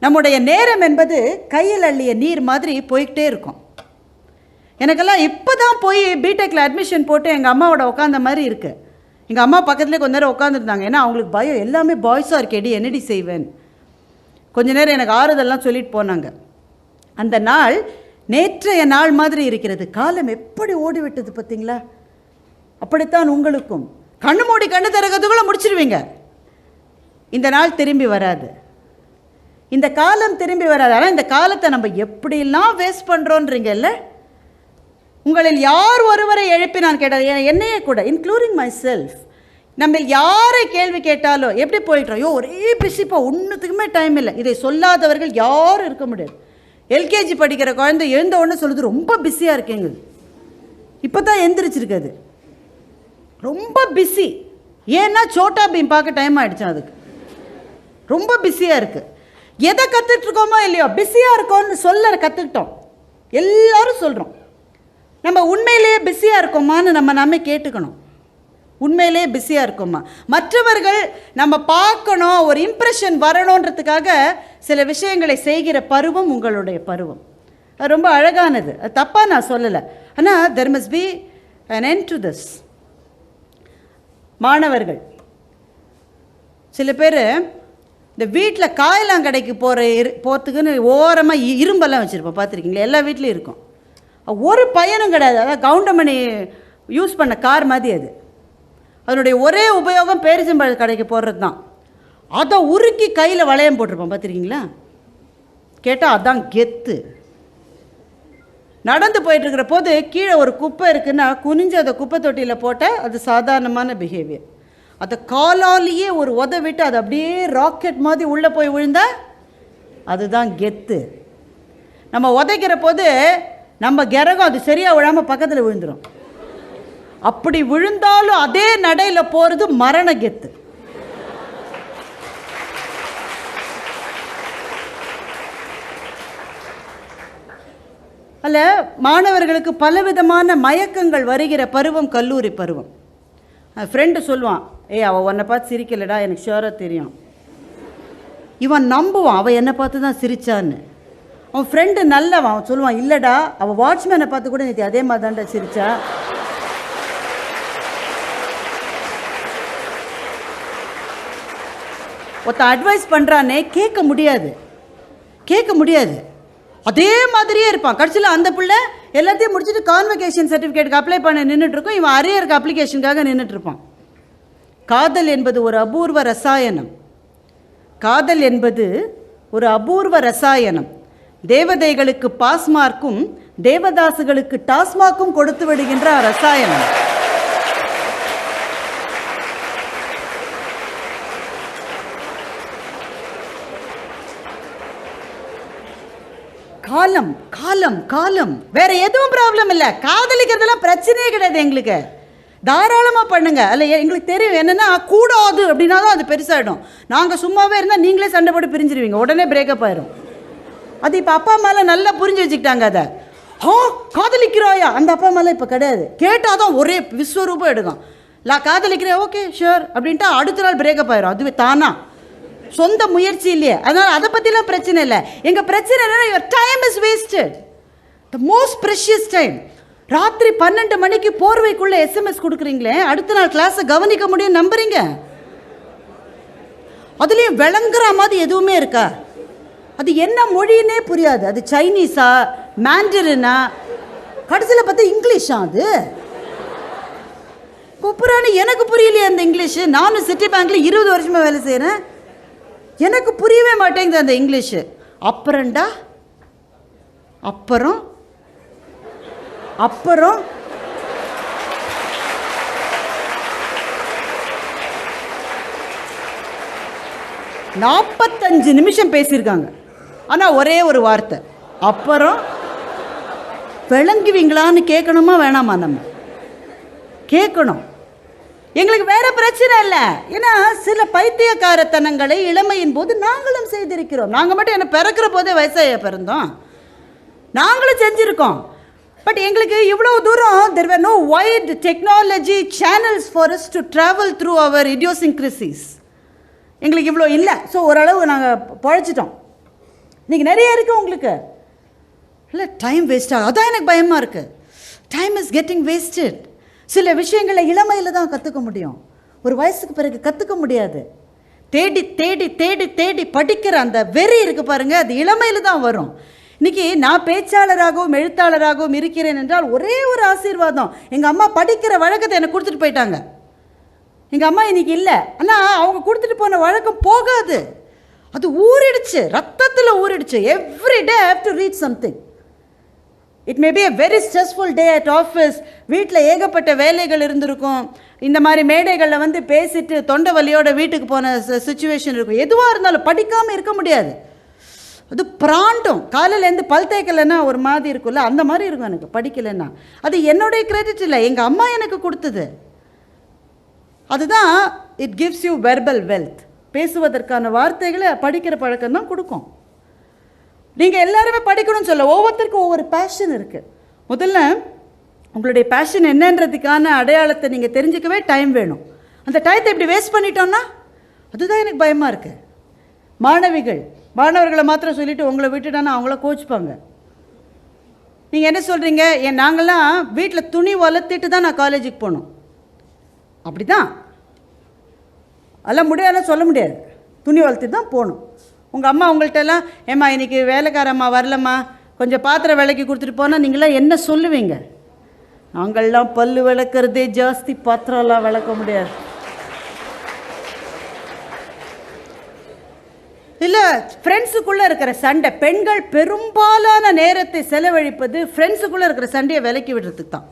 நம்முடைய நேரம் என்பது கையில் அள்ளிய நீர் மாதிரி போய்கிட்டே இருக்கும். எனக்கெல்லாம் இப்போ தான் போய் பிடெக்கில் அட்மிஷன் போட்டு எங்கள் அம்மாவோட உட்காந்த மாதிரி இருக்குது. எங்கள் அம்மா பக்கத்துலேயே கொஞ்ச நேரம் உட்காந்துருந்தாங்க. ஏன்னா அவங்களுக்கு பயம், எல்லாமே பாய்ஸாக இருக்கேடி, என்னடி செய்வேன். கொஞ்ச நேரம் எனக்கு ஆறுதல்லாம் சொல்லிட்டு போனாங்க. அந்த நாள் நேற்றைய நாள் மாதிரி இருக்கிறது. காலம் எப்படி ஓடிவிட்டது பார்த்தீங்களா? அப்படித்தான் உங்களுக்கும். கண்ணு மூடி கண்ணு திறக்கிறதுக்குள்ளே முடிச்சிருவீங்க. இந்த நாள் திரும்பி வராது, இந்த காலம் திரும்பி வராது. ஆனால் இந்த காலத்தை நம்ம எப்படிலாம் வேஸ்ட் பண்ணுறோன்றீங்கல்ல. உங்களில் யார் ஒருவரை எழுப்பி நான் கேட்டது, என்னையே கூட இன்க்ளூடிங் மை செல்ஃப், நம்ம யாரை கேள்வி கேட்டாலும் எப்படி போயிட்டுறோம், ஐயோ ஒரே பிஸிப்பா, ஒன்றுத்துக்குமே டைம் இல்லை. இதை சொல்லாதவர்கள் யாரும் இருக்க முடியாது. எல்கேஜி படிக்கிற குழந்தை எழுந்த உடனே சொல்லுது, ரொம்ப பிஸியாக இருக்கேங்க. இப்போ தான் எந்திரிச்சிருக்குது, ரொம்ப பிஸி. ஏன்னா சோட்டா பீம் பார்க்க டைம் ஆகிடுச்சு, அதுக்கு ரொம்ப பிஸியாக இருக்குது. எதை கற்றுட்ருக்கோமோ இல்லையோ பிஸியாக இருக்கோன்னு சொல்ல கற்றுக்கிட்டோம். எல்லாரும் சொல்கிறோம். நம்ம உண்மையிலேயே பிஸியாக இருக்கோமான்னு நம்ம கேட்டுக்கணும். உண்மையிலேயே பிஸியாக இருக்கோமா? மற்றவர்கள் நம்ம பார்க்கணும், ஒரு இம்ப்ரெஷன் வரணுன்றதுக்காக சில விஷயங்களை செய்கிற பருவம் உங்களுடைய பருவம். அது ரொம்ப அழகானது, அது தப்பாக நான் சொல்லலை. ஆனால் there must be an end to this. மாணவர்கள் சில பேர் இந்த வீட்டில் காயலாங்கடைக்கு போகிறதுக்குன்னு ஓரமாக இரும்பெல்லாம் வச்சுருப்போம், பார்த்துருக்கீங்களா? எல்லா வீட்லேயும் இருக்கும். ஒரு பயனும் கிடையாது. அதாவது கவுண்டமணி யூஸ் பண்ண கார் மாதிரி அது. அதனுடைய ஒரே உபயோகம் பேரிச்சம்பழ கடைக்கு போடுறது தான். அதை உருக்கி கையில் வளையம் போட்டிருப்போம், பார்த்துருக்கீங்களா? கேட்டால் அதான் கெத்து. நடந்து போயிட்டுருக்கிற போது கீழே ஒரு குப்பை இருக்குன்னா குனிஞ்சு அதை குப்பை தொட்டியில் போட்டால் அது சாதாரணமான பிஹேவியர். அதை காலாலேயே ஒரு விட்டு அது அப்படியே ராக்கெட் மாதிரி உள்ளே போய் விழுந்தா அதுதான் கெத்து. நம்ம உதைக்கிற போது நம்ம கிரகம் அது சரியாக விழாமல் பக்கத்தில் விழுந்துடும். அப்படி விழுந்தாலும் அதே நடையில் போகிறது மரண கெத்து. அல்ல, மாணவர்களுக்கு பலவிதமான மயக்கங்கள் வருகிற பருவம் கல்லூரி பருவம். ஃப்ரெண்டு சொல்லுவான், அவள் உன்னை பார்த்து சிரிக்கலடா, எனக்கு ஷுவராக தெரியும். இவன் நம்புவான் அவள் என்னை பார்த்து தான் சிரிச்சான்னு. அவன் ஃப்ரெண்டு நல்லவன், அவன் சொல்லுவான், இல்லைடா அவள் வாட்ச்மேனை பார்த்து கூட நேற்று அதே மாதிரி தான்டா சிரிச்சா. ஒருத்தன் அட்வைஸ் பண்ணுறானே கேட்க முடியாது. அதே மாதிரியே இருப்பான். கடைசியில் அந்த பிள்ளை எல்லாத்தையும் முடிச்சுட்டு கான்வெகேஷன் சர்டிஃபிகேட்டுக்கு அப்ளை பண்ண நின்றுட்டுருக்கோம், இவன் அரியருக்கு அப்ளிகேஷனுக்காக நின்றுட்டுருப்பான். காதல் என்பது ஒரு அபூர்வ ரசாயனம். காதல் என்பது ஒரு அபூர்வ ரசாயனம். தேவதைகளுக்கு பாஸ் மார்க்கும் தேவதாசுகளுக்கு டாஸ்மார்க்கும் கொடுத்து விடுகின்ற ரசாயனம். காலம் காலம் காலம், வேற எதுவும் ப்ராப்ளம் இல்லை. காதலிக்கிறதுலாம் பிரச்சனையே கிடையாது எங்களுக்கு. தாராளமாக பண்ணுங்க. அல்ல, எங்களுக்கு தெரியும் என்னென்னா கூடாது அப்படின்னா தான் அது பெருசாகிடும். நாங்கள் சும்மாவே இருந்தால் நீங்களே சண்டை போட்டு பிரிஞ்சிருவீங்க, உடனே பிரேக்கப் ஆயிரும். அது இப்போ அப்பா அம்மாலாம் நல்லா புரிஞ்சு வச்சுக்கிட்டாங்க. அதை காதலிக்கிறாயா, அந்த அப்பா அம்மாலாம் இப்போ கிடையாது. கேட்டால் தான் ஒரே விஸ்வரூபம் எடுக்கும். காதலிக்கிறேன், ஓகே ஷுர் அப்படின்ட்டு அடுத்த நாள் பிரேக்கப் ஆயிரும். அதுவே தானா, சொந்த முயற்சி இல்லையே. அதனால் அதை பற்றிலாம் பிரச்சனை இல்லை. எங்கள் பிரச்சனை என்னன்னா, your time is wasted, the most precious time. ராத்திரி 12 மணிக்கு போர்வைக்குள்ளே SMS கொடுக்குறீங்களே, அடுத்த நாள் கிளாஸை கவனிக்க முடியும் நம்புறீங்க? அதுலேயும் விளங்குற மாதிரி எதுவுமே இருக்கா? அது என்ன மொழின்னே புரியாது. அது சைனீஸா மேண்டரினா, கடைசியில் பார்த்தா இங்கிலீஷா? அது குப்புறானு எனக்கு புரியலையே அந்த இங்கிலீஷு. நானும் சிட்டி பேங்க்கில் 20 வருஷமாக வேலை செய்கிறேன், எனக்கு புரியவே மாட்டேங்குது அந்த இங்கிலீஷு. அப்புறம்டா அப்புறம் 45 நிமிஷம் பேசியிருக்காங்க. ஆனால் ஒரே ஒரு வார்த்தை அப்புறம். விளங்குவீங்களான்னு கேட்கணுமா வேணாமா? நம்ம கேட்கணும். எங்களுக்கு வேற பிரச்சனை இல்லை. ஏன்னா சில பைத்தியக்காரத்தனங்களை இளமையின் போது நாங்களும் செய்திருக்கிறோம். நாங்கள் மட்டும் என்ன பிறக்கிற போதே வயசாக பிறந்தோம், நாங்களும் செஞ்சுருக்கோம். பட் எங்களுக்கு இவ்வளோ தூரம் there were no wide technology channels for us to travel through our idiosyncrasies. எங்களுக்கு இவ்வளோ இல்லை. ஸோ ஓரளவு நாங்கள் பழைச்சிட்டோம். இன்றைக்கி நிறைய இருக்குது உங்களுக்கு. இல்லை டைம் வேஸ்ட் ஆகும், அதான் எனக்கு பயமாக இருக்குது. Time is getting wasted. சில விஷயங்களை இளமையில் தான் கற்றுக்க முடியும், ஒரு வயசுக்கு பிறகு கற்றுக்க முடியாது. தேடி தேடி தேடி தேடி படிக்கிற அந்த வெறி இருக்குது பாருங்கள், அது இளமையில் தான் வரும். இன்றைக்கி நான் பேச்சாளராகவும் எழுத்தாளராகவும் இருக்கிறேன் என்றால் ஒரே ஒரு ஆசீர்வாதம், எங்கள் அம்மா படிக்கிற வழக்கத்தை எனக்கு கொடுத்துட்டு போயிட்டாங்க. எங்கள் அம்மா இன்றைக்கி இல்லை, ஆனால் அவங்க கொடுத்துட்டு போன வழக்கம் போகாது, அது ஊறிடுச்சு, ரத்தத்தில் ஊறிடுச்சு. Every day I have to read something. It may be a very stressful day at office. வீட்டில் ஏகப்பட்ட வேலைகள் இருந்திருக்கும், இந்த மாதிரி மேடைகளில் வந்து பேசிட்டு தொண்டை வலியோட வீட்டுக்கு போன சுச்சுவேஷன் இருக்கும். எதுவாக இருந்தாலும் படிக்காமல் இருக்க முடியாது, அது பிராண்டும். காலையிலேருந்து பல் தேய்க்கலைன்னா ஒரு மாதிரி இருக்கும்ல, அந்த மாதிரி இருக்கும் எனக்கு படிக்கலைன்னா. அது என்னுடைய கிரெடிட் இல்லை, எங்கள் அம்மா எனக்கு கொடுத்தது. அதுதான் it gives you verbal wealth. பேசுவதற்கான வார்த்தைகளை படிக்கிற பழக்கம் தான் கொடுக்கும். நீங்கள் எல்லாருமே படிக்கணும்னு சொல்ல, ஒவ்வொருத்தருக்கும் ஒவ்வொரு பேஷன் இருக்குது. முதல்ல உங்களுடைய பேஷன் என்னன்றதுக்கான அடையாளத்தை நீங்கள் தெரிஞ்சுக்கவே டைம் வேணும். அந்த டயத்தை இப்படி வேஸ்ட் பண்ணிட்டோன்னா அதுதான் எனக்கு பயமாக இருக்குது. மாணவர்களை மாத்திரம் சொல்லிவிட்டு உங்களை விட்டுட்டானா அவங்கள கோச்சிப்பாங்க. நீங்கள் என்ன சொல்கிறீங்க, நாங்கள்லாம் வீட்டில் துணி வளர்த்திட்டு தான் நான் காலேஜுக்கு போகணும், அப்படி தான் அதெல்லாம் முடியாதுன்னு சொல்ல முடியாது. துணி வளர்த்திட்டு தான் போகணும். உங்கள் அம்மா உங்கள்கிட்டலாம், ஏம்மா இன்றைக்கி வேலைக்காரம்மா வரலம்மா, கொஞ்சம் பாத்திரம் விளக்கி கொடுத்துட்டு போனால் நீங்களாம் என்ன சொல்லுவீங்க? நாங்கள்லாம் பல்லு விளக்குறதே ஜாஸ்தி, பாத்திரம்லாம் விளக்க முடியாது. இல்லை, ஃப்ரெண்ட்ஸுக்குள்ளே இருக்கிற சண்டை, பெண்கள் பெரும்பாலான நேரத்தை செலவழிப்பது ஃப்ரெண்ட்ஸுக்குள்ளே இருக்கிற சண்டையை விலக்கி விடுறதுக்கு தான்.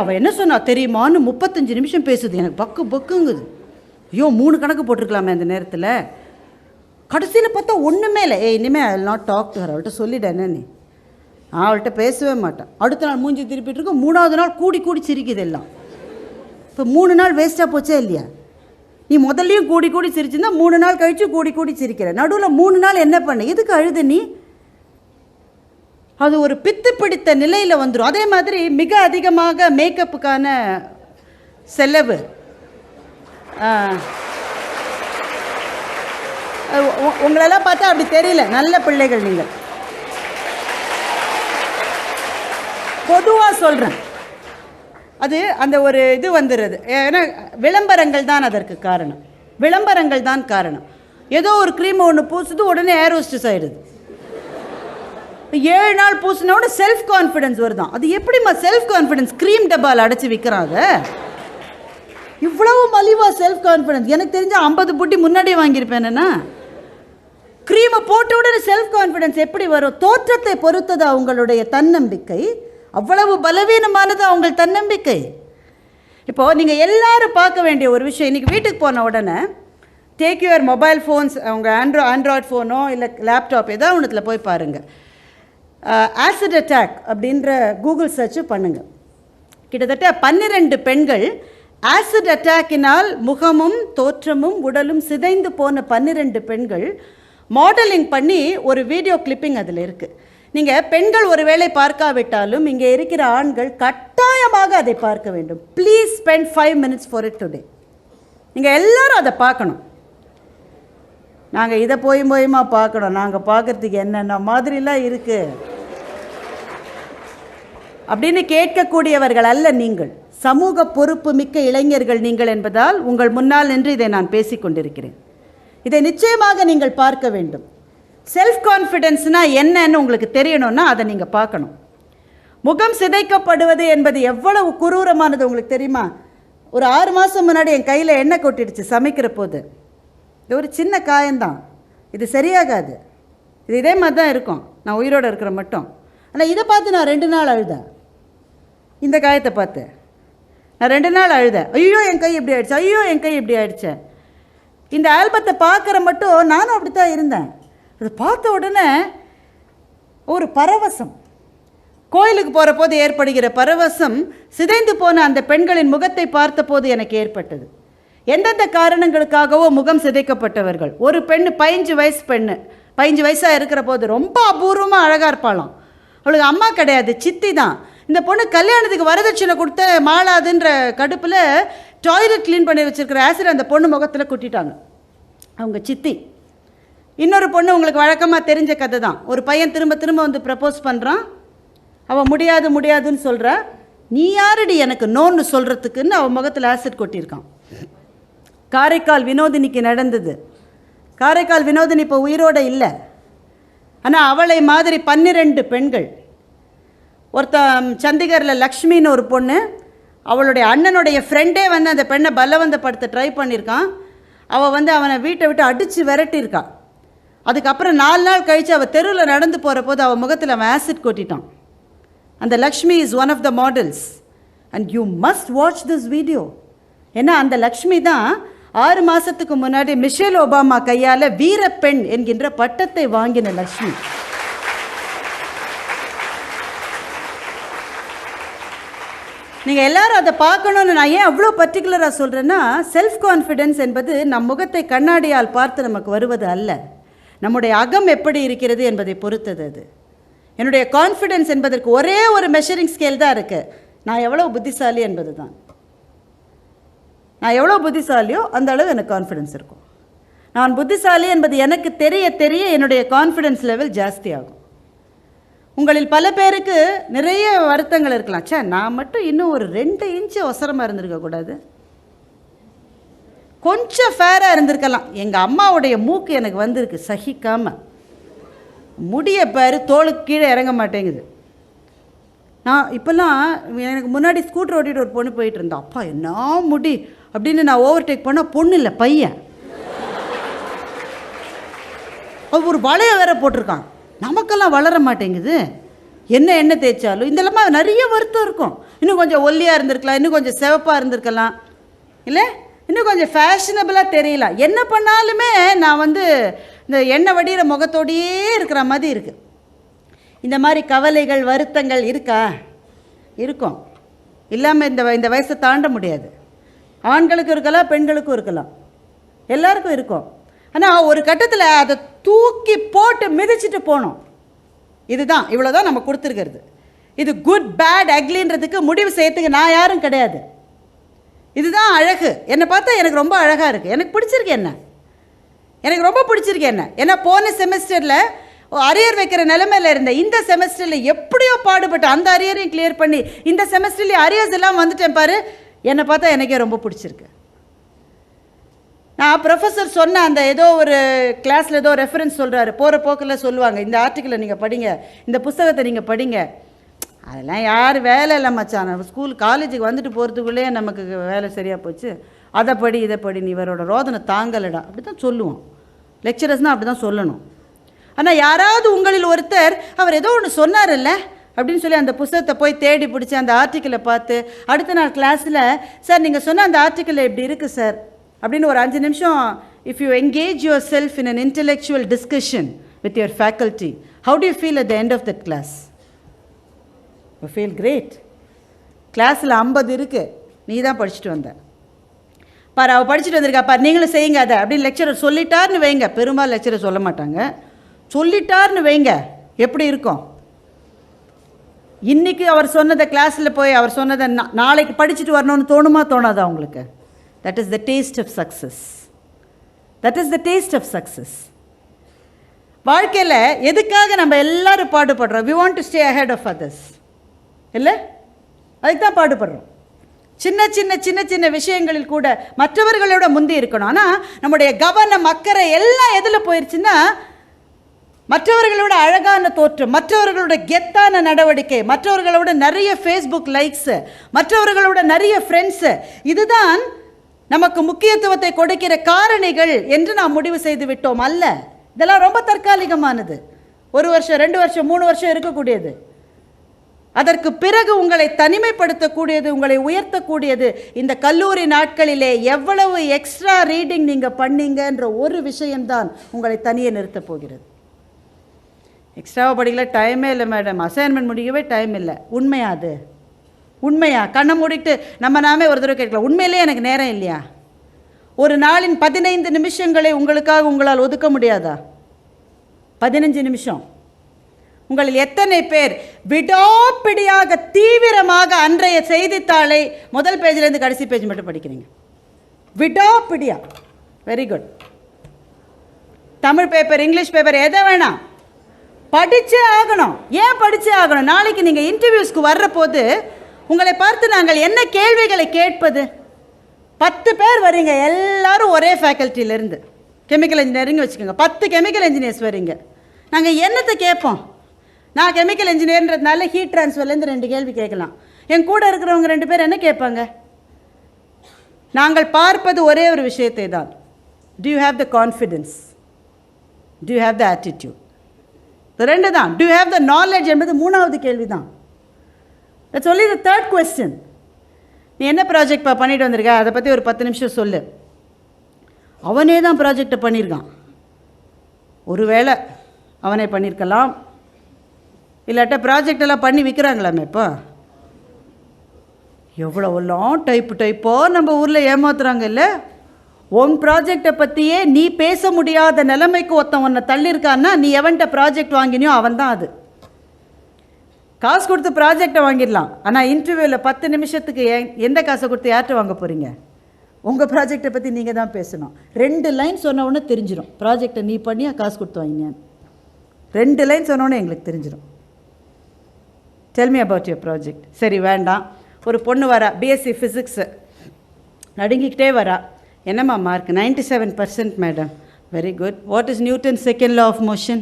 அவள் என்ன சொன்னா தெரியுமான்னு 35 நிமிஷம் பேசுது, எனக்கு பக்கு பக்குங்குது. ஐயோ 3 கணக்கு போட்டிருக்கலாமே அந்த நேரத்தில். கடைசியில் பார்த்தா ஒன்றுமே இல்லை. இனிமேல் I will not talk to her, அவள்கிட்ட சொல்லிட்டேன்னு நீ. அவள்கிட்ட பேசவே மாட்டேன். அடுத்த நாள் மூஞ்சி திருப்பிட்டு இருக்கோம், 3ஆவது நாள் கூடி கூடி சிரிக்குது எல்லாம். இப்போ 3 நாள் வேஸ்ட்டாக போச்சே இல்லையா? நீ முதல்லையும் கூடி கூடி சிரிச்சுருந்தா 3 நாள் கழித்து கூடி கூடி சிரிக்கிற. நடுவில் 3 நாள் என்ன பண்ண, எதுக்கு அழுது நீ? அது ஒரு பித்து பிடித்த நிலையில் வந்துடும். அதே மாதிரி மிக அதிகமாக மேக்கப்புக்கான செலவு. உங்களெல்லாம் பார்த்தா அப்படி தெரியல, நல்ல பிள்ளைகள் நீங்கள். பொதுவாக சொல்கிறேன், அது அந்த ஒரு இது வந்துடுது. ஏன்னா விளம்பரங்கள் தான் அதற்கு காரணம், விளம்பரங்கள் தான் காரணம். ஏதோ ஒரு க்ரீம் ஒன்று பூசுது, உடனே ஏர் ஹோஸ்டஸ் ஆகிடுது. 7 நாள் பூசினோட செல்ஃப் கான்ஃபிடென்ஸ் வருதான். அது எப்படிம்மா செல்ஃப் கான்ஃபிடென்ஸ் க்ரீம் டப்பால் அடைச்சி விற்கிறாங்க? இவ்வளவு மலிவா செல்ஃப் கான்ஃபிடென்ஸ்? எனக்கு தெரிஞ்ச 50 புட்டி முன்னாடியே வாங்கியிருப்பேன்னா. க்ரீமை போட்ட உடனே செல்ஃப் கான்ஃபிடென்ஸ் எப்படி வரும்? தோற்றத்தை பொறுத்ததா உங்களுடைய தன்னம்பிக்கை? அவ்வளவு பலவீனமானதா உங்கள் தன்னம்பிக்கை? இப்போது நீங்கள் எல்லாரும் பார்க்க வேண்டிய ஒரு விஷயம், இன்றைக்கி வீட்டுக்கு போன உடனே டேக் யுவர் மொபைல் ஃபோன்ஸ், உங்கள் ஆண்ட்ராய்ட் ஃபோனோ இல்லை லேப்டாப் ஏதாவது ஒன்றுத்தில் போய் பாருங்கள். ஆசிட் அட்டாக் அப்படின்ற கூகுள் சர்ச்சு பண்ணுங்கள். கிட்டத்தட்ட 12 பெண்கள் ஆசிட் அட்டாக்கினால் முகமும் தோற்றமும் உடலும் சிதைந்து போன 12 பெண்கள் மாடலிங் பண்ணி ஒரு வீடியோ கிளிப்பிங் அதில் இருக்குது. நீங்கள் பெண்கள் ஒருவேளை பார்க்காவிட்டாலும் இங்கே இருக்கிற ஆண்கள் கட்டாயமாக அதை பார்க்க வேண்டும். Please spend 5 minutes for it today. நீங்கள் எல்லாரும் அதை பார்க்கணும். நாங்கள் இதை போயுமா பார்க்கணும், நாங்கள் பார்க்குறதுக்கு என்னென்ன மாதிரிலாம் இருக்குது அப்படின்னு கேட்கக்கூடியவர்கள் அல்ல நீங்கள். சமூக பொறுப்பு மிக்க இளைஞர்கள் நீங்கள் என்பதால் உங்கள் முன்னால் நின்று இதை நான் பேசிக்கொண்டிருக்கிறேன். இதை நிச்சயமாக நீங்கள் பார்க்க வேண்டும். செல்ஃப் கான்ஃபிடென்ஸ்னால் என்னன்னு உங்களுக்கு தெரியணும்னா அதை நீங்கள் பார்க்கணும். முகம் சிதைக்கப்படுவது என்பது எவ்வளவு குரூரமானது உங்களுக்கு தெரியுமா? ஒரு 6 மாதம் முன்னாடி என் கையில் எண்ணெய் கொட்டிடுச்சு சமைக்கிற போது. இது ஒரு சின்ன காயம்தான், இது சரியாகாது, இது இதே மாதிரி தான் இருக்கும் நான் உயிரோடு இருக்கிற மட்டும். ஆனால் இதை பார்த்து நான் 2 நாள் அழுதேன். இந்த காயத்தை பார்த்து நான் 2 நாள் அழுதேன். ஐயோ என் கை இப்படி ஆயிடுச்சு, ஐயோ என் கை இப்படி ஆயிடுச்சு. இந்த ஆல்பத்தை பார்க்குற மட்டும் நானும் அப்படி தான் இருந்தேன். அதை பார்த்த உடனே ஒரு பரவசம், கோயிலுக்கு போகிற போது ஏற்படுகிற பரவசம் சிதைந்து போன அந்த பெண்களின் முகத்தை பார்த்த போது எனக்கு ஏற்பட்டது. எந்தெந்த காரணங்களுக்காகவோ முகம் சிதைக்கப்பட்டவர்கள். ஒரு பெண்ணு 15 வயசு பெண்ணு, 15 வயசாக இருக்கிற போது ரொம்ப அபூர்வமாக அழகாக இருப்பாளாம். அவளுக்கு அம்மா கிடையாது, சித்தி தான். இந்த பொண்ணு கல்யாணத்துக்கு வரதட்சணை கொடுத்த மாளாதுன்ற கடுப்பில் டாய்லெட் க்ளீன் பண்ணி வச்சுருக்கிற ஆசிட் அந்த பொண்ணு முகத்தில் கொட்டிட்டாங்க அவங்க சித்தி. இன்னொரு பொண்ணு உங்களுக்கு வழக்கமாக தெரிஞ்ச கதை தான். ஒரு பையன் திரும்ப திரும்ப வந்து ப்ரப்போஸ் பண்ணுறான். அவள் முடியாதுன்னு சொல்கிறா. நீ யாருடி எனக்கு நோன்னு சொல்கிறதுக்குன்னு அவன் முகத்தில் ஆசிட் கொட்டியிருக்கான். காரைக்கால் வினோதினிக்கு நடந்தது. காரைக்கால் வினோதினி இப்போ உயிரோடு இல்லை. ஆனால் அவளை மாதிரி 12 பெண்கள். சண்டிகரில் லக்ஷ்மின்னு ஒரு பொண்ணு, அவளுடைய அண்ணனுடைய ஃப்ரெண்டே வந்து அந்த பெண்ணை பலவந்தப்படுத்த ட்ரை பண்ணியிருக்கான். அவள் வந்து அவனை வீட்டை விட்டு அடித்து விரட்டியிருக்கான். அதுக்கப்புறம் 4 நாள் கழித்து அவள் தெருவில் நடந்து போகிற போது அவள் முகத்தில் அவன் ஆசிட் கொட்டிட்டான். அந்த Lakshmi is one of the models and you must watch this video. ஏன்னா அந்த லக்ஷ்மி தான் 6 மாதத்துக்கு முன்னாடி மிஷேல் ஒபாமா கையால் வீரப்பெண் என்கின்ற பட்டத்தை வாங்கின லக்ஷ்மி. நீங்கள் எல்லாரும் அதை பார்க்கணுன்னு நான் ஏன் அவ்வளோ பர்டிகுலராக சொல்கிறேன்னா, செல்ஃப் கான்ஃபிடென்ஸ் என்பது நம் முகத்தை கண்ணாடியால் பார்த்து நமக்கு வருவது அல்ல, நம்முடைய அகம் எப்படி இருக்கிறது என்பதை பொறுத்தது. அது என்னுடைய கான்ஃபிடென்ஸ் என்பதற்கு ஒரே ஒரு மெஷரிங் ஸ்கேல் தான் இருக்குது. நான் எவ்வளோ புத்திசாலி என்பது தான். நான் எவ்வளோ புத்திசாலியோ அந்த அளவு எனக்கு கான்ஃபிடென்ஸ் இருக்கும். நான் புத்திசாலி என்பது எனக்கு தெரிய தெரிய என்னுடைய கான்ஃபிடென்ஸ் லெவல் ஜாஸ்தி ஆகும். உங்களில் பல பேருக்கு நிறைய வருத்தங்கள் இருக்கலாம். நான் மட்டும் இன்னும் ஒரு 2 இன்ச்சு ஒசரமாக இருந்திருக்கக்கூடாது, கொஞ்சம் ஃபேராக இருந்திருக்கலாம். எங்கள் அம்மாவுடைய மூக்கு எனக்கு வந்திருக்கு சகிக்காமல். முடிய பாரு, தோளுக்கு கீழே இறங்க மாட்டேங்குது. நான் இப்போல்லாம் எனக்கு முன்னாடி ஸ்கூட்டர் ஓட்டிகிட்டு ஒரு பொண்ணு போயிட்டு இருந்தேன். அப்பா என்ன முடி அப்படின்னு நான் ஓவர்டேக் பண்ணால் பொண்ணு இல்லை பையன். அது ஒரு வளைய வேற போட்டிருக்கான். நமக்கெல்லாம் வளர மாட்டேங்குது. என்ன தேய்ச்சாலும் இதெல்லாமா நிறைய வருத்தம் இருக்கும். இன்னும் கொஞ்சம் ஒல்லியாக இருந்திருக்கலாம், இன்னும் கொஞ்சம் சிவப்பாக இருந்திருக்கலாம், இல்லை இன்னும் கொஞ்சம் ஃபேஷனபிளாக தெரியலாம். என்ன பண்ணாலுமே நான் வந்து இந்த எண்ணெய் வடிகிற முகத்தோடையே இருக்கிற மாதிரி இருக்குது. இந்த மாதிரி கவலைகள் வருத்தங்கள் இருக்கா? இருக்கும். இல்லாமல் இந்த வயசை தாண்ட முடியாது. ஆண்களுக்கும் இருக்கலாம், பெண்களுக்கும் இருக்கலாம், எல்லாருக்கும் இருக்கும். ஆனால் ஒரு கட்டத்தில் அதை தூக்கி போட்டு மிதிச்சுட்டு போகணும். இதுதான், இவ்வளோதான் நம்ம கொடுத்துருக்கிறது. இது குட் பேட் அக்லின்றதுக்கு முடிவு செய்யறதுக்கு நான் யாரும் கிடையாது. இதுதான் அழகு. என்னை பார்த்தா எனக்கு ரொம்ப அழகாக இருக்குது, எனக்கு பிடிச்சிருக்கு, எனக்கு ரொம்ப பிடிச்சிருக்கு. ஏன்னா போன செமஸ்டரில் அரியர் வைக்கிற நிலைமையில் இருந்தேன். இந்த செமஸ்டரில் எப்படியோ பாடுபட்டு அந்த அரியரையும் கிளியர் பண்ணி இந்த செமஸ்டர்லேயும் அரியர்ஸ் எல்லாம் வந்துட்டேன் பாரு. என்னை பார்த்தா எனக்கே ரொம்ப பிடிச்சிருக்கு. நான் ப்ரொஃபஸர் சொன்ன அந்த ஏதோ ஒரு கிளாஸில் ஏதோ ரெஃபரன்ஸ் சொல்கிறாரு, போகிற போக்கில் சொல்லுவாங்க, இந்த ஆர்டிக்கிளை நீங்கள் படிங்க, இந்த புத்தகத்தை நீங்கள் படிங்க. அதெல்லாம் யார் வேலை இல்லை மச்சான். ஸ்கூல் காலேஜுக்கு வந்துட்டு போகிறதுக்குள்ளேயே நமக்கு வேலை சரியாக போச்சு. அதை படி இதை படி, நீ இவரோட ரோதனை தாங்கலடா, அப்படி தான் சொல்லுவோம். லெக்சரர்ஸ்னால் அப்படி தான் சொல்லணும். ஆனால் யாராவது உங்களில் ஒருத்தர் அவர் ஏதோ ஒன்று சொன்னார்ல்ல அப்படின்னு சொல்லி அந்த புத்தகத்தை போய் தேடி பிடிச்சி அந்த ஆர்டிக்கிளை பார்த்து அடுத்த நாள் கிளாஸில், சார் நீங்கள் சொன்ன அந்த ஆர்டிக்கிள் இப்படி இருக்குது சார் அப்படின்னு ஒரு 5 நிமிஷம், if you engage yourself in an intellectual discussion with your faculty, how do you feel at the end of that class? You feel great. கிளாஸில் 50 இருக்குது, நீ தான் படிச்சுட்டு வந்த பாரு, அவள் படிச்சுட்டு வந்திருக்கா பாரு, நீங்களும் செய்யுங்க அதை அப்படின்னு லெக்சரர் சொல்லிட்டார்னு வைங்க. பெரும்பாலும் லெக்சரர் சொல்ல மாட்டாங்க, சொல்லிட்டார்னு வைங்க. எப்படி இருக்கும்? இன்றைக்கி அவர் சொன்னதை கிளாஸில் போய் அவர் சொன்னதை நாளைக்கு படிச்சுட்டு வரணும்னு தோணுமா தோணாதா உங்களுக்கு? That is the taste of success. That is the taste of success. வாழ்க்கையில் எதுக்காக நம்ம எல்லாரும் பாடுபடுறோம்? We want to stay ahead of others, இல்லை? அதுக்கு தான் பாடுபடுறோம். சின்ன சின்ன சின்ன சின்ன விஷயங்களில் கூட மற்றவர்களோட முந்தி இருக்கணும். ஆனால் நம்முடைய கவனம் அக்கறை எல்லாம் எதில் போயிடுச்சுன்னா, மற்றவர்களோட அழகான தோற்றம், மற்றவர்களோட கெத்தான நடவடிக்கை, மற்றவர்களோட நிறைய ஃபேஸ்புக் லைக்ஸு, மற்றவர்களோட நிறைய ஃப்ரெண்ட்ஸு, இதுதான் நமக்கு முக்கியத்துவத்தை கொடுக்கிற காரணிகள் என்று நாம் முடிவு செய்து விட்டோம். அல்ல, இதெல்லாம் ரொம்ப தற்காலிகமானது. 1 வருஷம் 2 வருஷம் 3 வருஷம் இருக்கக்கூடியது. அதற்கு பிறகு உங்களை தனிமைப்படுத்தக்கூடியது, உங்களை உயர்த்தக்கூடியது இந்த கல்லூரி நாட்களிலே எவ்வளவு எக்ஸ்ட்ரா ரீடிங் நீங்கள் பண்ணீங்கன்ற ஒரு விஷயம்தான் உங்களை தனியே நிறுத்தப் போகிறது. எக்ஸ்ட்ராவாக படிக்கல, டைமே இல்லை மேடம், அசைன்மெண்ட் முடிக்கவே டைம் இல்லை. உண்மையா? அது உண்மையா? கண்ணை மூடிட்டு நாமே ஒரு தடவை கேட்கலாம், உண்மையிலேயே எனக்கு நேரம் இல்லையா? ஒரு நாளின் 15 நிமிஷங்களை உங்களுக்காக உங்களால் ஒதுக்க முடியாதா? 15 நிமிஷம். உங்களில் எத்தனை பேர் விடாப்பிடியாக தீவிரமாக அன்றைய செய்தித்தாளை முதல் பேஜிலேருந்து கடைசி பேஜ் மட்டும் படிக்கிறீங்க? விடாப்பிடியா. Very good. Tamil paper, English paper, எதை வேணாம் படித்தே ஆகணும். ஏன் படித்தே ஆகணும்? நாளைக்கு நீங்கள் இன்டர்வியூஸ்க்கு வர்ற போது உங்களை பார்த்து நாங்கள் என்ன கேள்விகளை கேட்பது? 10 பேர் வரீங்க, எல்லாரும் ஒரே ஃபேக்கல்ட்டியிலேருந்து, கெமிக்கல் இன்ஜினியரிங் வச்சுக்கோங்க, 10 கெமிக்கல் இன்ஜினியர்ஸ் வரீங்க. நாங்கள் என்னத்தை கேட்போம்? நான் கெமிக்கல் இன்ஜினியர்ன்றதுனால ஹீட் ட்ரான்ஸ்ஃபர்லேருந்து 2 கேள்வி கேட்கலாம். என் கூட இருக்கிறவங்க 2 பேர் என்ன கேட்பாங்க? நாங்கள் பார்ப்பது ஒரே ஒரு விஷயத்தை தான். Do you have the confidence? Do you have the attitude? இது 2 தான். Do you have the knowledge என்பது 3வது கேள்வி தான். That's only the 3rd question. நீ என்ன ப்ராஜெக்ட் பண்ணிட்டு வந்திருக்க, அதை பற்றி ஒரு 10 நிமிஷம் சொல்லு. அவனே தான் ப்ராஜெக்டை பண்ணியிருக்கான். ஒருவேளை அவனே பண்ணியிருக்கலாம், இல்லாட்ட ப்ராஜெக்ட் எல்லாம் பண்ணி விற்கிறாங்களாமே. இப்போ எவ்வளோலாம் டைப்பாக நம்ம ஊரில் ஏமாத்துறாங்க இல்லை? உன் ப்ராஜெக்டை பற்றியே நீ பேச முடியாத நிலைமைக்கு ஒருத்தன் உன்னை தள்ளியிருக்கான்னா நீ எவன்கிட்ட ப்ராஜெக்ட் வாங்கினியோ அவன் தான் அது. காசு கொடுத்து ப்ராஜெக்டை வாங்கிடலாம், ஆனால் இன்டர்வியூவில் 10 நிமிஷத்துக்கு எந்த காசை கொடுத்து யார்கிட்ட வாங்க போகிறீங்க? உங்கள் ப்ராஜெக்டை பற்றி நீங்கள் தான் பேசணும். 2 லைன் சொன்ன உடனே தெரிஞ்சிடும் ப்ராஜெக்டை நீ பண்ணியா காசு கொடுத்து வாங்கினியான்னு. 2 லைன் சொன்னோன்னே எங்களுக்கு தெரிஞ்சிடும். Tell me about your project. சரி வேண்டாம். ஒரு பொண்ணு வரா, பிஎஸ்சி ஃபிசிக்ஸு, நடுங்கிக்கிட்டே வரா. என்னம்மா mark? 97% madam. Very good. What is Newton second law of motion?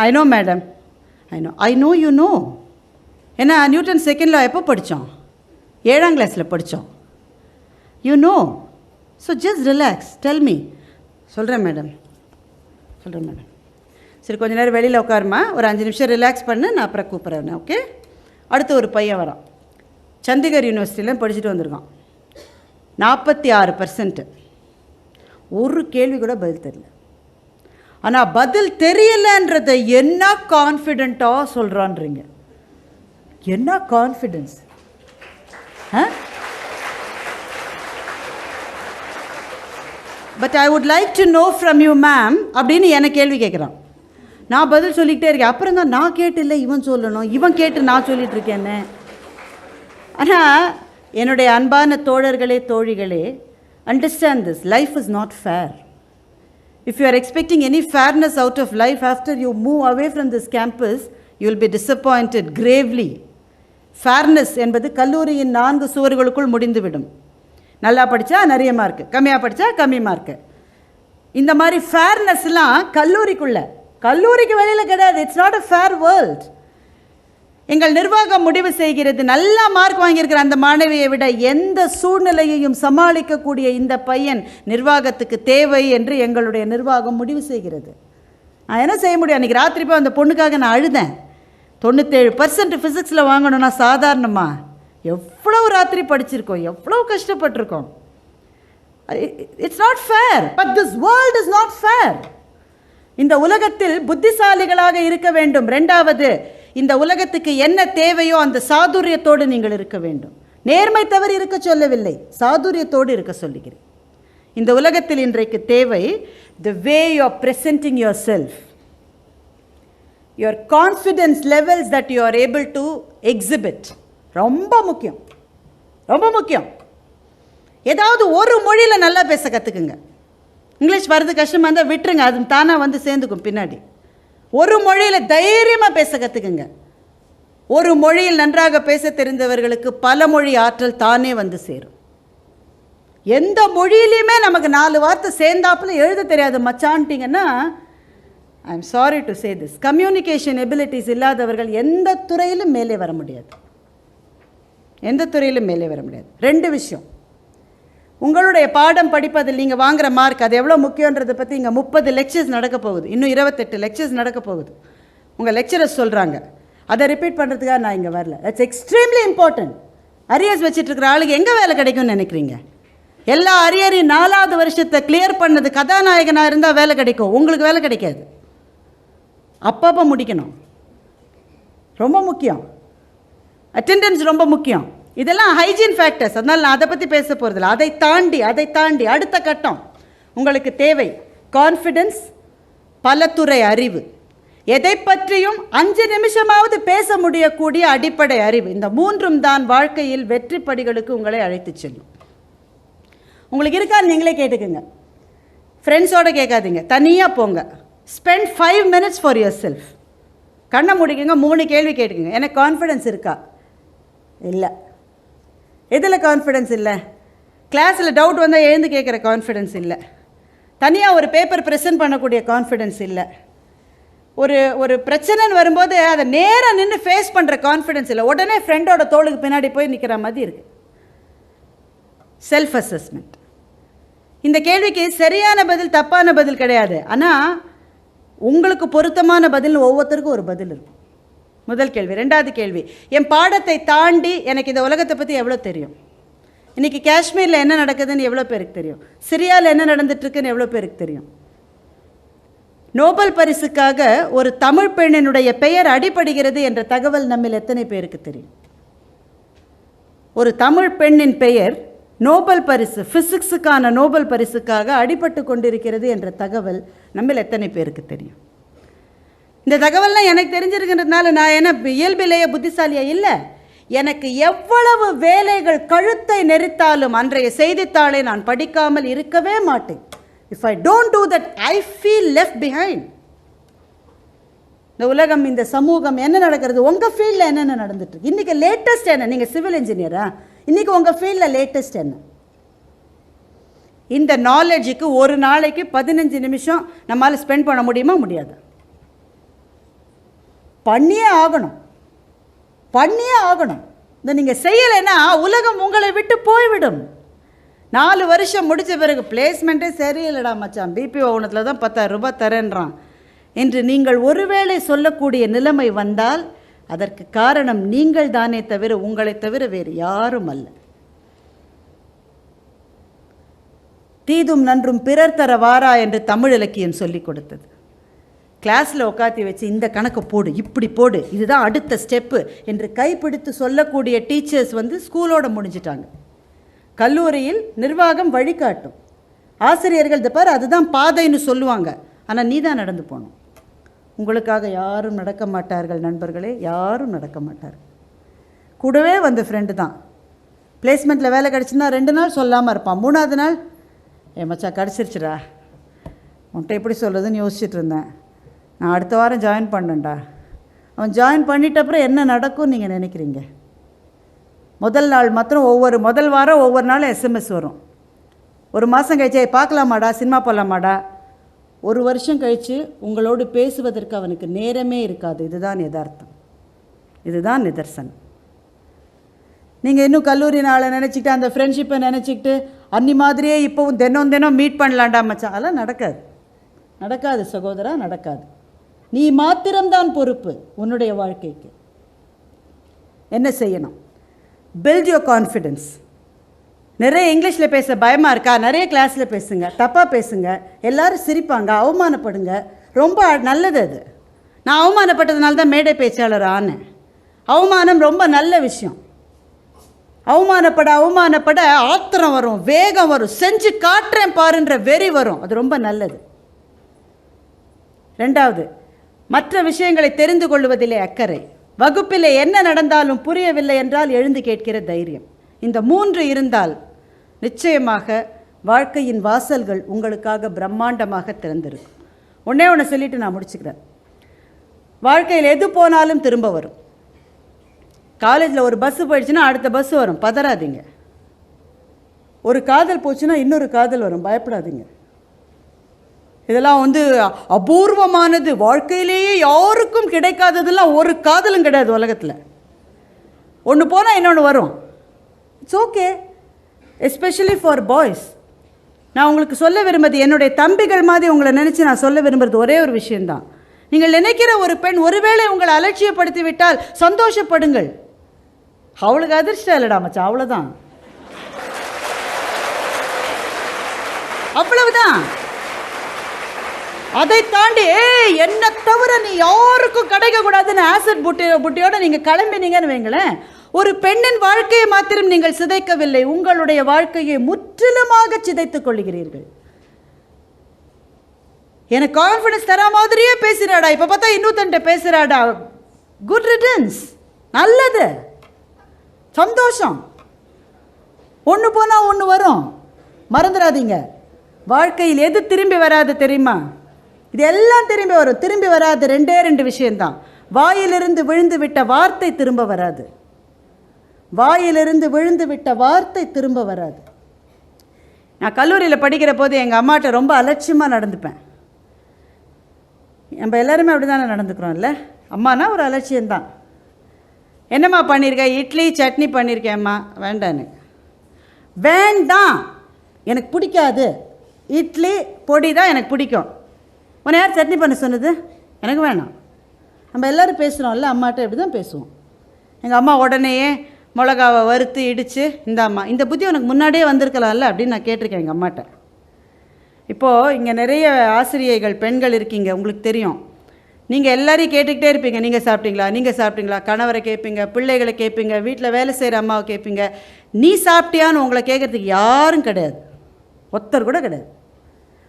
I know madam. I know you know. ஏன்னா நியூட்டன் செகண்ட் லா எப்போ படித்தோம்? 7ஆம் கிளாஸில் படித்தோம். You know. So just relax, tell me. சொல்கிறேன் மேடம். சரி, கொஞ்ச நேரம் வெளியில் உட்காருமா, ஒரு 5 நிமிஷம் ரிலாக்ஸ் பண்ணு, நான் அப்புறம் கூப்பிட்றேன். ஓகே. அடுத்து ஒரு பையன் வரான், சண்டிகர் யூனிவர்சிட்டியில் படிச்சுட்டு வந்திருக்கான். 46%. ஒரு கேள்வி கூட பதில் தெரியல. ஆனால் பதில் தெரியலன்றதை என்ன கான்ஃபிடென்ட்டாக சொல்கிறான்றீங்க. என்ன confidence? But I would like to know from you ma'am அப்படின்னு என்னை கேள்வி கேட்குறான். நான் பதில் சொல்லிக்கிட்டே இருக்கேன். அப்புறம் தான் நான் கேட்டு இல்லை இவன் சொல்லணும், இவன் கேட்டு நான் சொல்லிகிட்டு இருக்கேன்னு. ஆனால் என்னுடைய அன்பான தோழர்களே, தோழிகளே, understand this. Life is not fair. If you are expecting any fairness out of life after you move away from this campus, you will be disappointed gravely. Fairness என்பது கல்லூரியின் 4 சுவர்களுக்குள் முடிந்துவிடும். நல்லா படித்தா நிறைய மார்க்கு, கம்மியாக படித்தா கம்மி மார்க்கு. இந்த மாதிரி ஃபேர்னஸ்லாம் கல்லூரிக்கு வெளியில் கிடையாது. It's not a fair world. எங்கள் நிர்வாகம் முடிவு செய்கிறது, நல்லா மார்க் வாங்கியிருக்கிற அந்த மாணவியை விட எந்த சூழ்நிலையையும் சமாளிக்கக்கூடிய இந்த பையன் நிர்வாகத்துக்கு தேவை என்று எங்களுடைய நிர்வாகம் முடிவு செய்கிறது. நான் என்ன செய்ய முடியும்? அன்றைக்கி ராத்திரி போய் அந்த பொண்ணுக்காக நான் அழுதேன். 97% ஃபிசிக்ஸில் வாங்கணும்னா சாதாரணமா? எவ்வளோ ராத்திரி படிச்சிருக்கோம், எவ்வளோ கஷ்டப்பட்டிருக்கோம். It's not fair. But this world is not fair. இந்த உலகத்தில் புத்திசாலிகளாக இருக்க வேண்டும். 2வது, இந்த உலகத்துக்கு என்ன தேவையோ அந்த சாதுரியத்தோடு நீங்கள் இருக்க வேண்டும். நேர்மை தவறு இருக்க சொல்லவில்லை, சாதுரியத்தோடு இருக்க சொல்லுகிறேன். இந்த உலகத்தில் இன்றைக்கு தேவை the way you are presenting yourself, your confidence levels that you are able to exhibit. ரொம்ப முக்கியம். ஏதாவது ஒரு மொழியில் நல்லா பேச கற்றுக்குங்க. இங்கிலீஷ் வருது கஷ்டமாக இருந்தால் விட்டுருங்க, அது தானாக வந்து சேர்ந்துக்கும் பின்னாடி. ஒரு மொழியில் தைரியமாக பேச கற்றுக்குங்க. ஒரு மொழியில் நன்றாக பேச தெரிந்தவர்களுக்கு பல மொழி ஆற்றல் தானே வந்து சேரும். எந்த மொழியிலையுமே நமக்கு 4 வார்த்தை சேர்ந்தாப்புல எழுத தெரியாது மச்சான்ட்டிங்கன்னா, I am sorry to say this, communication abilities இல்லாதவர்கள் எந்த துறையிலும் மேலே வர முடியாது. 2 விஷயம். உங்களுடைய பாடம் படிப்பதில் நீங்கள் வாங்குகிற மார்க், அது எவ்வளோ முக்கியன்றதை பற்றி இங்கே 30 லெக்சர்ஸ் நடக்க போகுது. இன்னும் 28 லெக்சர்ஸ் நடக்க போகுது. உங்கள் லெக்சரர்ஸ் சொல்கிறாங்க. அதை ரிப்பீட் பண்ணுறதுக்காக நான் இங்கே வரல. That's extremely important. அரியர்ஸ் வச்சுட்ருக்கிற ஆளுக்கு எங்கே வேலை கிடைக்கும்னு நினைக்கிறீங்க? எல்லா அரியரையும் 4வது வருஷத்தை கிளியர் பண்ணது கதாநாயகனாக இருந்தால் வேலை கிடைக்கும், உங்களுக்கு வேலை கிடைக்காது. அப்பப்போ முடிக்கணும், ரொம்ப முக்கியம். அட்டெண்டன்ஸ் ரொம்ப முக்கியம். இதெல்லாம் ஹைஜீன் ஃபேக்டர்ஸ். அதனால் நான் அதை பற்றி பேச போகிறதில்ல. அதை தாண்டி அடுத்த கட்டம் உங்களுக்கு தேவை கான்ஃபிடென்ஸ், பலதுறை அறிவு, எதை பற்றியும் 5 நிமிஷமாவது பேச முடியக்கூடிய அடிப்படை அறிவு. இந்த 3ம் தான் வாழ்க்கையில் வெற்றி படிகளுக்கு உங்களை அழைத்து செல்லும். உங்களுக்கு இருக்கான்னு நீங்களே கேட்டுக்குங்க. ஃப்ரெண்ட்ஸோடு கேட்காதீங்க, தனியாக போங்க. Spend 5 minutes for your self. கண்ணை முடிக்குங்க, 3 கேள்வி கேட்டுக்குங்க. எனக்கு கான்ஃபிடென்ஸ் இருக்கா? இல்லை. எதில் கான்ஃபிடென்ஸ் இல்லை? கிளாஸில் டவுட் வந்தால் எழுந்து கேட்குற கான்ஃபிடென்ஸ் இல்லை. தனியாக ஒரு பேப்பர் ப்ரெசென்ட் பண்ணக்கூடிய கான்ஃபிடென்ஸ் இல்லை. ஒரு பிரச்சனைன்னு வரும்போது அதை நேராக நின்று ஃபேஸ் பண்ணுற கான்ஃபிடென்ஸ் இல்லை. உடனே ஃப்ரெண்டோட தோளுக்கு பின்னாடி போய் நிற்கிற மாதிரி இருக்குது. Self assessment. இந்த கேள்விக்கு சரியான பதில் தப்பான பதில் கிடையாது. ஆனால் உங்களுக்கு பொருத்தமான பதில் ஒவ்வொருத்தருக்கும் ஒரு பதில் இருக்கும். முதல் கேள்வி. ரெண்டாவது கேள்வி, என் பாடத்தை தாண்டி எனக்கு இந்த உலகத்தை பற்றி எவ்வளோ தெரியும்? இன்றைக்கி காஷ்மீரில் என்ன நடக்குதுன்னு எவ்வளோ பேருக்கு தெரியும்? சிரியாவில் என்ன நடந்துட்டுருக்குன்னு எவ்வளோ பேருக்கு தெரியும்? நோபல் பரிசுக்காக ஒரு தமிழ் பெண்ணினுடைய பெயர் அடிபடுகிறது என்ற தகவல் நம்மில் எத்தனை பேருக்கு தெரியும்? ஒரு தமிழ் பெண்ணின் பெயர் நோபல் பரிசு, ஃபிசிக்ஸுக்கான நோபல் பரிசுக்காக அடிபட்டு கொண்டிருக்கிறது என்ற தகவல் நம்மில் எத்தனை பேருக்கு தெரியும்? இந்த தகவல்லாம் எனக்கு தெரிஞ்சிருக்கிறதுனால நான் என்ன இயல்பிலேயே புத்திசாலியா? இல்லை. எனக்கு எவ்வளவு வேலைகள் கழுத்தை நெரித்தாலும் அன்றைய செய்தித்தாளை நான் படிக்காமல் இருக்கவே மாட்டேன். If I don't do that, I feel left behind. இந்த உலகம், இந்த சமூகம் என்ன நடக்கிறது, உங்கள் ஃபீல்டில் என்னென்ன நடந்துட்டு இன்றைக்கி லேட்டஸ்ட் என்ன? நீங்கள் சிவில் இன்ஜினியரா? இன்றைக்கி உங்கள் ஃபீல்டில் லேட்டஸ்ட் என்ன? இந்த நாலேஜுக்கு ஒரு நாளைக்கு 15 நிமிஷம் நம்மளால் ஸ்பெண்ட் பண்ண முடியுமா? முடியாது. பண்ணியே ஆகணும். இந்த நீங்கள் செய்யலைன்னா உலகம் உங்களை விட்டு போய்விடும். 4 வருஷம் முடித்த பிறகு பிளேஸ்மெண்ட்டே சரியில்லடா மச்சான், பிபிஓ ஒன்றத்தில் தான் 10,000 ரூபாய் தரேன்றான் என்று நீங்கள் ஒருவேளை சொல்லக்கூடிய நிலைமை வந்தால் அதற்கு காரணம் நீங்கள் தானே தவிர உங்களை தவிர வேறு யாரும் அல்ல. தீதும் நன்றும் பிறர் தர வாரா என்று தமிழ் இலக்கியம் சொல்லிக் கொடுத்தது. கிளாஸில் உட்காத்தி வச்சு இந்த கணக்கை போடு, இப்படி போடு, இதுதான் அடுத்த ஸ்டெப்பு என்று கைப்பிடித்து சொல்லக்கூடிய டீச்சர்ஸ் ஸ்கூலோடு முடிஞ்சிட்டாங்க. கல்லூரியில் நிர்வாகம் வழிகாட்டும், ஆசிரியர்கள் இந்த பார் அதுதான் பாதைன்னு சொல்லுவாங்க. ஆனால் நீ தான் நடந்து போகணும். உங்களுக்காக யாரும் நடக்க மாட்டார்கள் நண்பர்களே, யாரும் நடக்க மாட்டார்கள். கூடவே வந்த ஃப்ரெண்டு தான் பிளேஸ்மெண்ட்டில் வேலை கிடச்சுன்னா 2 நாள் சொல்லாமல் இருப்பான். 3ஆவது நாள் மச்சா கிடச்சிருச்சுடா, உன்ட்ட எப்படி சொல்கிறதுன்னு யோசிச்சுட்டு இருந்தேன், நான் அடுத்த வாரம் ஜாயின் பண்ணேன்டா. அவன் ஜாயின் பண்ணிட்ட அப்புறம் என்ன நடக்கும்னு நீங்கள் நினைக்கிறீங்க? முதல் நாள் மாத்திரம் முதல் வாரம் ஒவ்வொரு நாளும் எஸ்எம்எஸ் வரும். 1 மாதம் கழிச்சு பார்க்கலாமாடா, சினிமா போகலாமாடா. 1 வருஷம் கழித்து உங்களோடு பேசுவதற்கு அவனுக்கு நேரமே இருக்காது. இதுதான் யதார்த்தம், இதுதான் நிதர்சனம். நீங்கள் இன்னும் கல்லூரி நாளை நினச்சிக்கிட்டு அந்த ஃப்ரெண்ட்ஷிப்பை நினச்சிக்கிட்டு அன்னி மாதிரியே இப்போவும் தினம் மீட் பண்ணலாண்டா மச்சான், அதெல்லாம் நடக்காது சகோதரா, நடக்காது. நீ மாத்திரம்தான் பொறுப்பு உன்னுடைய வாழ்க்கைக்கு. என்ன செய்யணும்? Build your confidence. நிறைய இங்கிலீஷில் பேச பயமாக இருக்கா? நிறைய கிளாஸில் பேசுங்க, தப்பாக பேசுங்க, எல்லோரும் சிரிப்பாங்க, அவமானப்படுங்க. ரொம்ப நல்லது அது. நான் அவமானப்பட்டதுனால தான் மேடை பேச்சாளர் ஆனேன். அவமானம் ரொம்ப நல்ல விஷயம். அவமானப்பட ஆத்திரம் வரும், வேகம் வரும், செஞ்சு காட்டுறேன் பாருன்ற வெறி வரும். அது ரொம்ப நல்லது. 2வது, மற்ற விஷயங்களை தெரிந்து கொள்வதிலே அக்கறை. வகுப்பில் என்ன நடந்தாலும் புரியவில்லை என்றால் எழுந்து கேட்கிற தைரியம். இந்த 3 இருந்தால் நிச்சயமாக வாழ்க்கையின் வாசல்கள் உங்களுக்காக பிரம்மாண்டமாக திறந்திருக்கும். ஒன்று சொல்லிவிட்டு நான் முடிச்சுக்கிறேன். வாழ்க்கையில் எது போனாலும் திரும்ப வரும். காலேஜில் ஒரு பஸ்ஸு போயிடுச்சுன்னா அடுத்த பஸ்ஸு வரும், பதறாதீங்க. ஒரு காதல் போச்சுன்னா இன்னொரு காதல் வரும், பயப்படாதீங்க. இதெல்லாம் அபூர்வமானது. வாழ்க்கையிலேயே யாருக்கும் கிடைக்காததெல்லாம் ஒரு காதலும் கிடையாது உலகத்தில். ஒன்று போனால் இன்னொன்று வரும். It's okay, especially for boys. நான் உங்களுக்கு சொல்ல விரும்புவது, என்னுடைய தம்பிகள் மாதிரி உங்களை நினச்சி நான் சொல்ல விரும்புகிறது ஒரே ஒரு விஷயந்தான். நீங்கள் நினைக்கிற ஒரு பெண் ஒருவேளை உங்களை அலட்சியப்படுத்தி விட்டால் சந்தோஷப்படுங்கள். அவளுக்கு அதிர்ஷ்டம் இல்லைடா மச்சான், அவ்வளோதான், அவ்வளவுதான். அதை தாண்டி என்ன தவிர நீ யாருக்கும் கிடைக்கக்கூடாதுன்னு ஆசிட் புட்டியோட நீங்கள் கிளம்பினீங்கன்னு வைங்களேன், ஒரு பெண்ணின் வாழ்க்கையை மாத்திரம் நீங்கள் சிதைக்கவில்லை, உங்களுடைய வாழ்க்கையை முற்றிலுமாக சிதைத்துக் கொள்கிறீர்கள். எனக்கு கான்ஃபிடன்ஸ் தர மாதிரியே பேசுகிறாடா, இப்போ பார்த்தா இன்னொருத்தன்ட்ட பேசுகிறாடா, குட் ரிட்டர்ன்ஸ், நல்லது, சந்தோஷம். ஒன்று போனால் ஒன்று வரும். மறந்துடாதீங்க. வாழ்க்கையில் எது திரும்பி வராது தெரியுமா? இது எல்லாம் திரும்பி வரும். திரும்பி வராது ரெண்டே ரெண்டு விஷயம்தான். வாயிலிருந்து விழுந்து விட்ட வார்த்தை திரும்ப வராது. வாயிலிருந்து விழுந்து விட்ட வார்த்தை திரும்ப வராது. நான் கல்லூரியில் படிக்கிற போது எங்கள் அம்மாட்ட ரொம்ப அலட்சியமாக நடந்துப்பேன். நம்ம எல்லாருமே அப்படி தானே நடந்துக்கிறோம்ல. அம்மானா ஒரு அலட்சியம்தான். என்னம்மா பண்ணியிருக்கேன்? இட்லி சட்னி பண்ணியிருக்கேம்மா. வேண்டான்னு. வேண்டாம், எனக்கு பிடிக்காது. இட்லி பொடி தான் எனக்கு பிடிக்கும். உன்னை யார் சட்னி பண்ண சொன்னது? எனக்கு வேணாம். நம்ம எல்லோரும் பேசுகிறோம்ல, அம்மாட்ட இப்படி தான் பேசுவோம். எங்கள் அம்மா உடனேயே மிளகாவை வறுத்து இடித்து, இந்த அம்மா இந்த புத்தி உனக்கு முன்னாடியே வந்திருக்கலாம்ல அப்படின்னு நான் கேட்டிருக்கேன் எங்கள் அம்மாட்ட. இப்போது இங்கே நிறைய ஆசிரியைகள் பெண்கள் இருக்கீங்க, உங்களுக்கு தெரியும். நீங்கள் எல்லாரையும் கேட்டுக்கிட்டே இருப்பீங்க. நீங்கள் சாப்பிட்டீங்களா, நீங்கள் சாப்பிட்டீங்களா, கணவரை கேட்பீங்க, பிள்ளைகளை கேட்பீங்க, வீட்டில் வேலை செய்கிற அம்மாவை கேட்பீங்க. நீ சாப்பிட்டியான்னு உங்களை கேட்குறதுக்கு யாரும் கிடையாது, ஒருத்தர் கூட கிடையாது.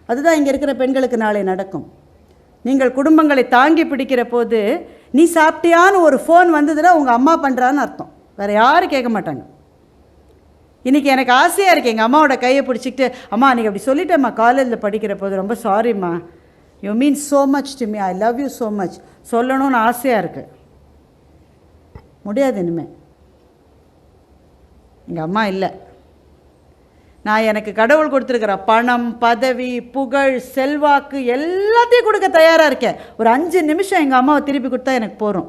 அதுதான் இங்கே இருக்கிற பெண்களுக்கு நாளை நடக்கும். நீங்கள் குடும்பங்களை தாங்கி பிடிக்கிற போது நீ சாப்பிட்டியான்னு ஒரு ஃபோன் வந்ததுன்னா உங்கள் அம்மா பண்ணுறான்னு அர்த்தம். வேறு யாரும் கேட்க மாட்டாங்க. இன்றைக்கி எனக்கு ஆசையாக இருக்குது எங்கள் அம்மாவோட கையை பிடிச்சிக்கிட்டு, அம்மா நீங்கள் அப்படி சொல்லிட்டேம்மா காலேஜில் படிக்கிற போது, ரொம்ப சாரிம்மா, you mean so much to me, I love you so much சொல்லணும்னு ஆசையாக இருக்குது. முடியாது இனிமேல். எங்கள் அம்மா இல்லை. நான் எனக்கு கடவுள் கொடுத்துருக்கிற பணம், பதவி, புகழ், செல்வாக்கு எல்லாத்தையும் கொடுக்க தயாராக இருக்கேன். ஒரு 5 நிமிஷம் எங்கள் அம்மாவை திருப்பி கொடுத்தா எனக்கு போகிறோம்.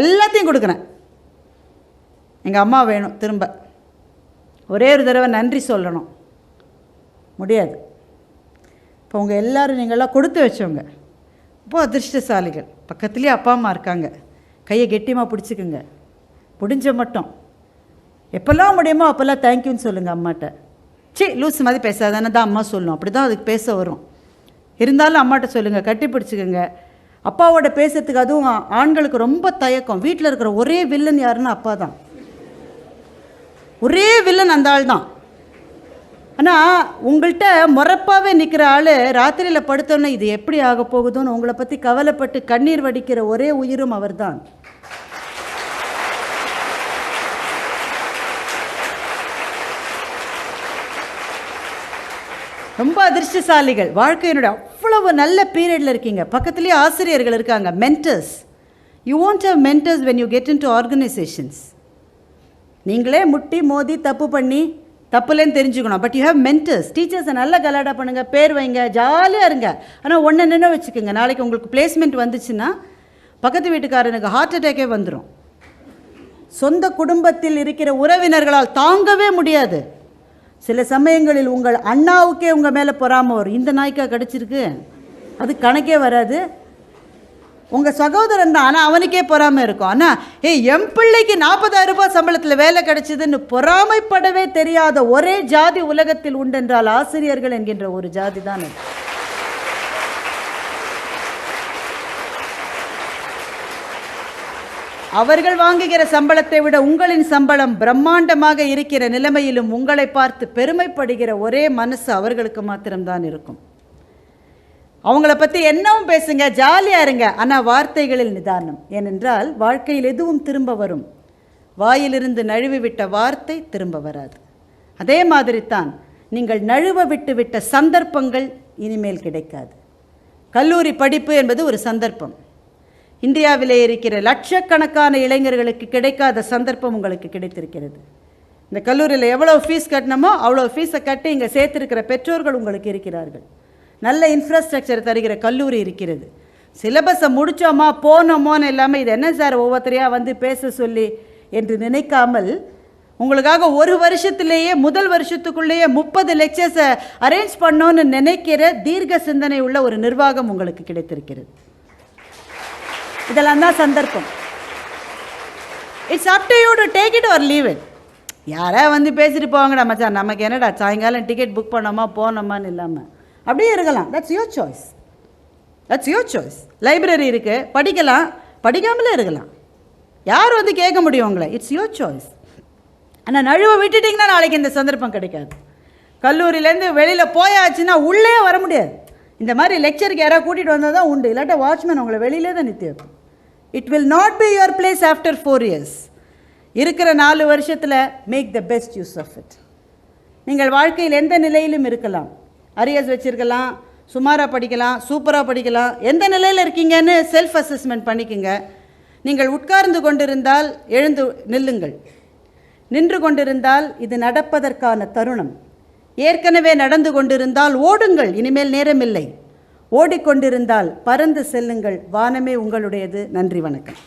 எல்லாத்தையும் கொடுக்குறேன். எங்கள் அம்மா வேணும். திரும்ப ஒரே ஒரு தடவை நன்றி சொல்லணும். முடியாது. இப்போ உங்கள் எல்லோரும் நீங்கள்லாம் கொடுத்து வச்சவங்க, இப்போ அதிர்ஷ்டசாலிகள். பக்கத்துலேயே அப்பா அம்மா இருக்காங்க. கையை கெட்டியமாக பிடிச்சிக்குங்க. முடிஞ்ச மட்டும் எப்போல்லாம் முடியுமோ அப்போல்லாம் தேங்க்யூன்னு சொல்லுங்கள் அம்மாட்ட. லூஸ் மாதிரி பேசாதானே தான் அம்மா சொல்லணும், அப்படி தான் அதுக்கு பேச வரும். இருந்தாலும் அம்மாட்ட சொல்லுங்கள், கட்டி பிடிச்சிக்குங்க. அப்பாவோட பேசுறதுக்கு, அதுவும் ஆண்களுக்கு ரொம்ப தயக்கம். வீட்டில் இருக்கிற ஒரே வில்லன் யாருன்னா அப்பா தான். ஒரே வில்லன் அந்த ஆள் தான். ஆனால் உங்கள்கிட்ட முறப்பாகவே நிற்கிற ஆள் ராத்திரியில் படுத்தோன்னே இது எப்படி ஆக போகுதுன்னு உங்களை பற்றி கவலைப்பட்டு கண்ணீர் வடிக்கிற ஒரே உயிரும் அவர் தான். ரொம்ப அதிர்ஷ்டசாலிகள். வாழ்க்கையினுடைய அவ்வளவு நல்ல பீரியடில் இருக்கீங்க. பக்கத்துலேயே ஆசிரியர்கள் இருக்காங்க, mentors. You want have mentors when you get into organisations. நீங்களே முட்டி மோதி தப்பு பண்ணி தப்புலேன்னு தெரிஞ்சுக்கணும். But you have mentors. டீச்சர்ஸை நல்லா கலாடா பண்ணுங்கள், பேர் வைங்க, ஜாலியாக இருங்க. ஆனால் ஒன்று நின்று வச்சுக்கோங்க, நாளைக்கு உங்களுக்கு பிளேஸ்மெண்ட் வந்துச்சுன்னா பக்கத்து வீட்டுக்காரனுக்கு ஹார்ட் அட்டாக்கே வந்துடும். சொந்த குடும்பத்தில் இருக்கிற உறவினர்களால் தாங்கவே முடியாது. சில சமயங்களில் உங்கள் அண்ணாவுக்கே உங்கள் மேலே பொறாமல் வரும். இந்த நாய்க்கா கிடச்சிருக்கு, அது கணக்கே வராது. உங்கள் சகோதரன் தான், ஆனால் அவனுக்கே பொறாமல் இருக்கும். ஆனால் என் பிள்ளைக்கு 40,000 ரூபாய் சம்பளத்தில் வேலை கிடைச்சிதுன்னு பொறாமைப்படவே தெரியாத ஒரே ஜாதி உலகத்தில் உண்டென்றால் ஆசிரியர்கள் என்கின்ற ஒரு ஜாதி தான். அவர்கள் வாங்குகிற சம்பளத்தை விட உங்களின் சம்பளம் பிரம்மாண்டமாக இருக்கிற நிலைமையிலும் உங்களை பார்த்து பெருமைப்படுகிற ஒரே மனசு அவர்களுக்கு மாத்திரம்தான் இருக்கும். அவங்கள பற்றி என்னவும் பேசுங்க, ஜாலியாக இருங்க, ஆனால் வார்த்தைகளில் நிதானம். ஏனென்றால் வாழ்க்கையில் எதுவும் திரும்ப வரும், வாயிலிருந்து நழுவி விட்ட வார்த்தை திரும்ப வராது. அதே மாதிரி தான் நீங்கள் நழுவ விட்டு விட்ட சந்தர்ப்பங்கள் இனிமேல் கிடைக்காது. கல்லூரி படிப்பு என்பது ஒரு சந்தர்ப்பம். இந்தியாவிலே இருக்கிற லட்சக்கணக்கான இளைஞர்களுக்கு கிடைக்காத சந்தர்ப்பம் உங்களுக்கு கிடைத்திருக்கிறது. இந்த கல்லூரியில் எவ்வளோ ஃபீஸ் கட்டணுமோ அவ்வளோ ஃபீஸை கட்டி இங்கே சேர்த்துருக்கிற பெற்றோர்கள் உங்களுக்கு இருக்கிறார்கள். நல்ல இன்ஃப்ராஸ்ட்ரக்சர் தருகிற கல்லூரி இருக்கிறது. சிலபஸை முடித்தோமா போனோமோன்னு இல்லாமல் இது என்ன சார் ஒவ்வொருத்தரையாக வந்து பேச சொல்லி என்று நினைக்காமல் உங்களுக்காக ஒரு வருஷத்துலேயே முதல் வருஷத்துக்குள்ளேயே 30 லெக்சர்ஸை அரேஞ்ச் பண்ணோன்னு நினைக்கிற தீர்க்க சிந்தனை உள்ள ஒரு நிர்வாகம் உங்களுக்கு கிடைத்திருக்கிறது. இதெல்லாம் தான் சந்தர்ப்பம். It's up to you to take it or leave it. யாராவது வந்து பேசிட்டு போவாங்கடா மச்சான், நமக்கு என்னடா சாயங்காலம் டிக்கெட் புக் பண்ணோமா போனோமான்னு இல்லாமல் அப்படியே இருக்கலாம். That's your choice, that's your choice. Library இருக்குது, படிக்கலாம், படிக்காமலே இருக்கலாம். யார் வந்து கேட்க முடியும் உங்களை? It's your choice. ஆனால் நழுவ விட்டுட்டிங்கன்னா நாளைக்கு இந்த சந்தர்ப்பம் கிடைக்காது. கல்லூரியிலேருந்து வெளியில் போயாச்சுன்னா உள்ளே வர முடியாது. இந்த மாதிரி லெக்சருக்கு யாராவது கூட்டிகிட்டு வந்தால் தான் உண்டு, இல்லாட்டா வாட்ச்மேன் உங்களை வெளியிலே தான் நிறுத்தி வைப்போம். It will not be your place after 4 years. இருக்கிற 4 வருஷத்தில் make the best use of it. நீங்கள் வாழ்க்கையில் எந்த நிலையிலும் இருக்கலாம். அரியர்ஸ் வச்சுருக்கலாம், சுமாராக படிக்கலாம், சூப்பராக படிக்கலாம். எந்த நிலையில் இருக்கீங்கன்னு செல்ஃப் அசஸ்மெண்ட் பண்ணிக்கோங்க. நீங்கள் உட்கார்ந்து கொண்டிருந்தால் எழுந்து நில்லுங்கள். நின்று கொண்டிருந்தால் இது நடப்பதற்கான தருணம். ஏற்கனவே நடந்து கொண்டிருந்தால் ஓடுங்கள், இனிமேல் நேரமில்லை. ஓடிக்கொண்டிருந்தால் பறந்து செல்லுங்கள், வானமே உங்களுடையது. நன்றி, வணக்கம்.